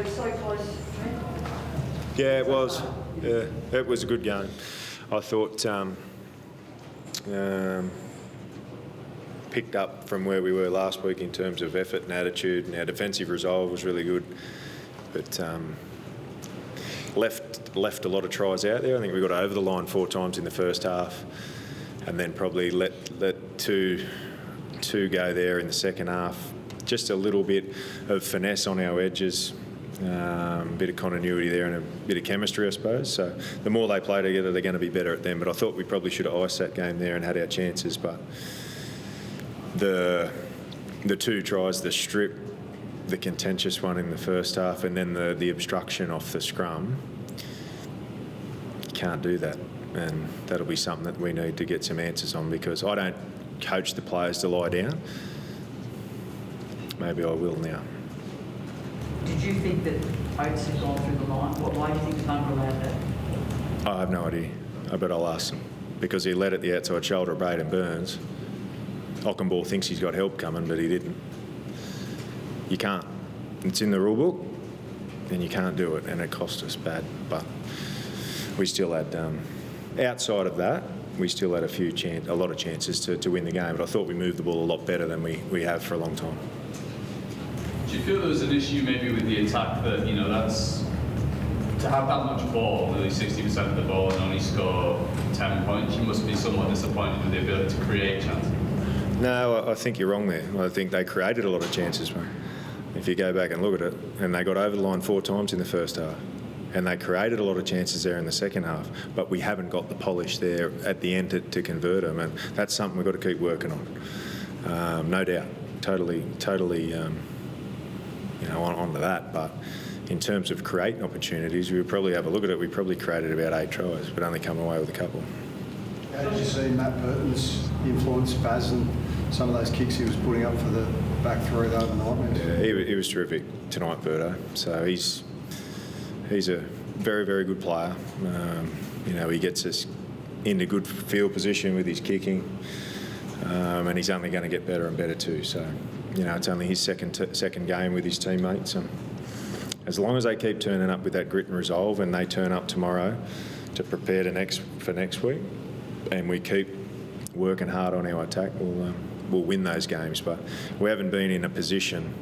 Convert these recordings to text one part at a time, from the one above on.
so close, Trent. Yeah, it was. Yeah, it was a good game. I thought picked up from where we were last week in terms of effort and attitude, and our defensive resolve was really good. But left a lot of tries out there. I think we got over the line 4 times in the first half, and then probably let two go there in the second half. Just a little bit of finesse on our edges, a bit of continuity there and a bit of chemistry, I suppose. So the more they play together, they're going to be better at them. But I thought we probably should have iced that game there and had our chances. But the 2 tries, the strip, the contentious one in the first half, and then the obstruction off the scrum, you can't do that. And that'll be something that we need to get some answers on, because I don't coach the players to lie down. Maybe I will now. Did you think that Oates had gone through the line? Why do you think Bunga allowed that? I have no idea. I bet I'll ask him, because he led at the outside shoulder of Braden Burns. Ockenball thinks he's got help coming, but he didn't. You can't. It's in the rule book, and you can't do it, and it cost us bad. But we still had, outside of that, we still had a lot of chances to win the game. But I thought we moved the ball a lot better than we have for a long time. Do you feel there was an issue maybe with the attack that, that's to have that much ball, nearly 60% of the ball, and only score 10 points? You must be somewhat disappointed with the ability to create chances. No, I think you're wrong there. I think they created a lot of chances, mate. If you go back and look at it, and they got over the line 4 times in the first half, and they created a lot of chances there in the second half, but we haven't got the polish there at the end to convert them, and that's something we've got to keep working on. No doubt, totally onto that. But in terms of creating opportunities, we would probably have a look at it. We probably created about 8 tries, but only come away with a couple. How did you see Matt Burton's influence, Baz, and some of those kicks he was putting up for the back 3 the other night? Yeah, he was terrific tonight, Burto. So he's a very, very good player. He gets us into good field position with his kicking, and he's only going to get better and better too. So, it's only his second game with his teammates. As long as they keep turning up with that grit and resolve, and they turn up tomorrow to prepare for next week, and we keep working hard on our attack, we'll win those games. But we haven't been in a position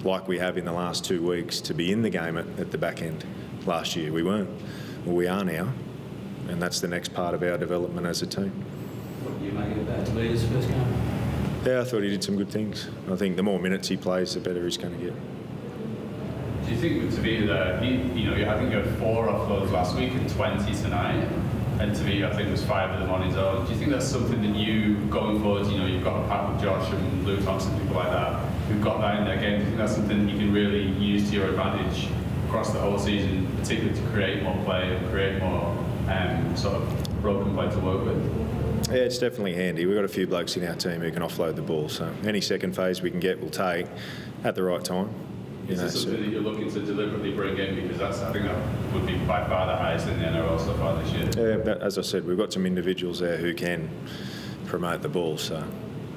like we have in the last 2 weeks to be in the game at the back end. Last year we weren't. Well, we are now, and that's the next part of our development as a team. What do you make it about Lee's first game? Yeah, I thought he did some good things. I think the more minutes he plays, the better he's going to get. Do you think with Tavita that I think you had 4 offloads last week and 20 tonight, and Tavita I think was 5 of them on his own. Do you think that's something that you, going forward, you've got a pack with Josh and Luke Thompson, people like that, who've got that in their game? Do you think that's something that you can really use to your advantage across the whole season, particularly to create more play and create more sort of broken play to work with? Yeah, it's definitely handy. We've got a few blokes in our team who can offload the ball, so any second phase we can get, we'll take at the right time. Is this something that you're looking to deliberately bring in? Because I think that would be by far the highest in the NRL so far this year. Yeah, but as I said, we've got some individuals there who can promote the ball, so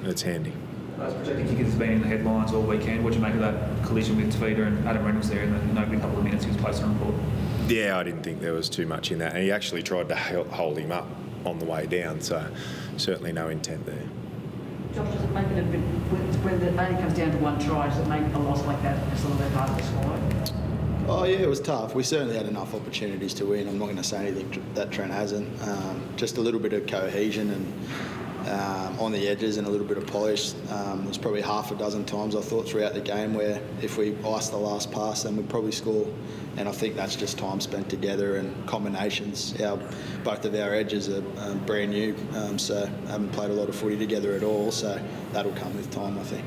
it's handy. Those protecting kickers have been in the headlines all weekend. What do you make of that collision with Tavita and Adam Reynolds there in the opening couple of minutes he was placed on report? Yeah, I didn't think there was too much in that. And he actually tried to hold him up on the way down, so certainly no intent there. Josh, does it make it a bit, when it only comes down to 1 try, does it make a loss like that just a little bit harder to swallow? Oh yeah, it was tough. We certainly had enough opportunities to win. I'm not going to say anything that Trent hasn't. Just a little bit of cohesion and on the edges and a little bit of polish. There's probably half a dozen times I thought throughout the game where if we iced the last pass, then we'd probably score. And I think that's just time spent together and combinations. Both of our edges are brand new, so haven't played a lot of footy together at all. So that'll come with time, I think.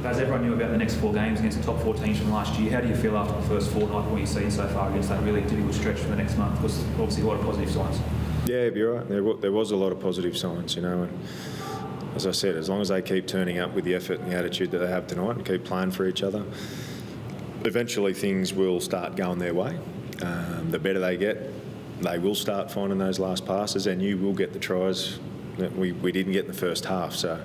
As everyone knew about the next 4 games against the top 4 teams from last year, how do you feel after the first fortnight, what you've seen so far against that really difficult stretch for the next month? Because obviously a lot of positive signs. Yeah, you're right. There was a lot of positive signs, and as I said, as long as they keep turning up with the effort and the attitude that they have tonight and keep playing for each other, eventually things will start going their way. The better they get, they will start finding those last passes, and you will get the tries that we didn't get in the first half. So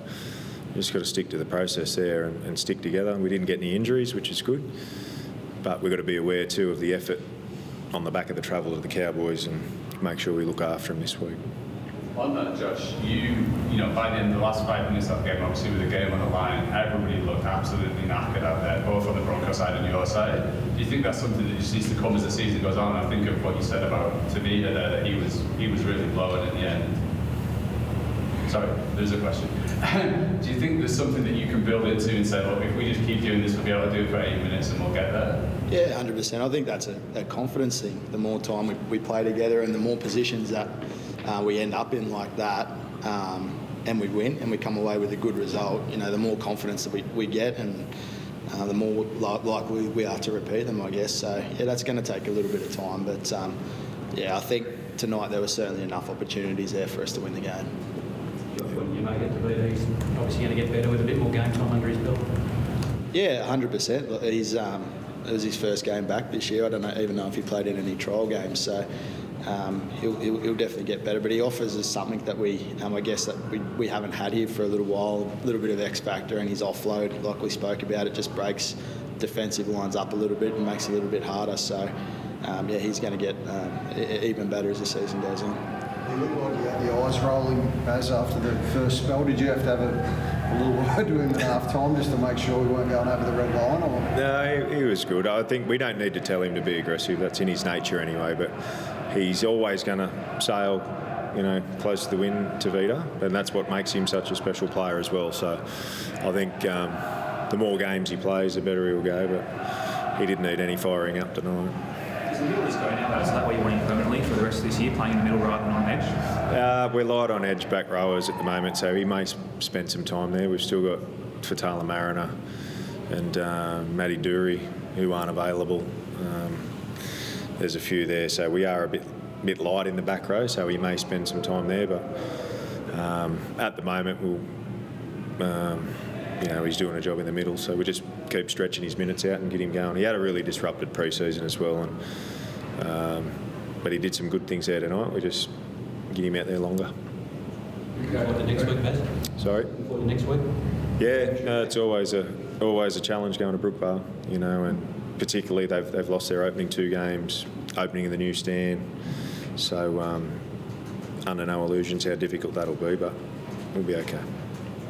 you just got to stick to the process there and stick together. We didn't get any injuries, which is good. but we've got to be aware too of the effort on the back of the travel to the Cowboys and make sure we look after them this week. On that, Josh, you know, by the end of the last 5 minutes of the game, obviously with the game on the line, everybody looked absolutely knackered out there, both on the Broncos side and your side. Do you think that's something that just needs to come as the season goes on? I think of what you said about Tavita there, that he was really blowing in the end. Sorry, there's a question. Do you think there's something that you can build into and say, look, if we just keep doing this, we'll be able to do it for 8 minutes and we'll get there? Yeah, 100%. I think that's a confidence thing. The more time we play together and the more positions that we end up in like that, and we win and we come away with a good result, you know, the more confidence that we get, and the more likely we are to repeat them, I guess. So, yeah, that's going to take a little bit of time. But, yeah, I think tonight there were certainly enough opportunities there for us to win the game. When you make it to beat, he's obviously going to get better with a bit more game time under his belt. Yeah, 100%. Look, it was his first game back this year. I don't even know if he played in any trial games. So he'll definitely get better. But he offers us something that I guess that we haven't had here for a little while. A little bit of X factor, and his offload, like we spoke about, it just breaks defensive lines up a little bit and makes it a little bit harder. So yeah, he's going to get even better as the season goes on. You look like you had the eyes rolling, Baz, after the first spell. Did you have to have a little word with him at half time just to make sure we weren't going over the red line? Or? No, he was good. I think we don't need to tell him to be aggressive. That's in his nature anyway. But he's always going to sail, you know, close to the wind, Tavita, and that's what makes him such a special player as well. So I think the more games he plays, the better he'll go. But he didn't need any firing up tonight. Is the middle just going out? Is that what you want him permanently for the rest of this year, playing in the middle rather than on edge? We're light on edge back rowers at the moment, so he may spend some time there. We've still got Fatala Mariner and Matty Dury, who aren't available. There's a few there, so we are a bit light in the back row, so he may spend some time there. But at the moment, you know, he's doing a job in the middle, so we just keep stretching his minutes out and get him going. He had a really disrupted pre-season as well, but he did some good things there tonight. We just get him out there longer. For the next week, Baz? Sorry? For the next week? Yeah, no, it's always a challenge going to Brookvale, you know, and particularly they've lost their opening 2 games, opening in the new stand. So under no illusions how difficult that'll be, but we'll be okay.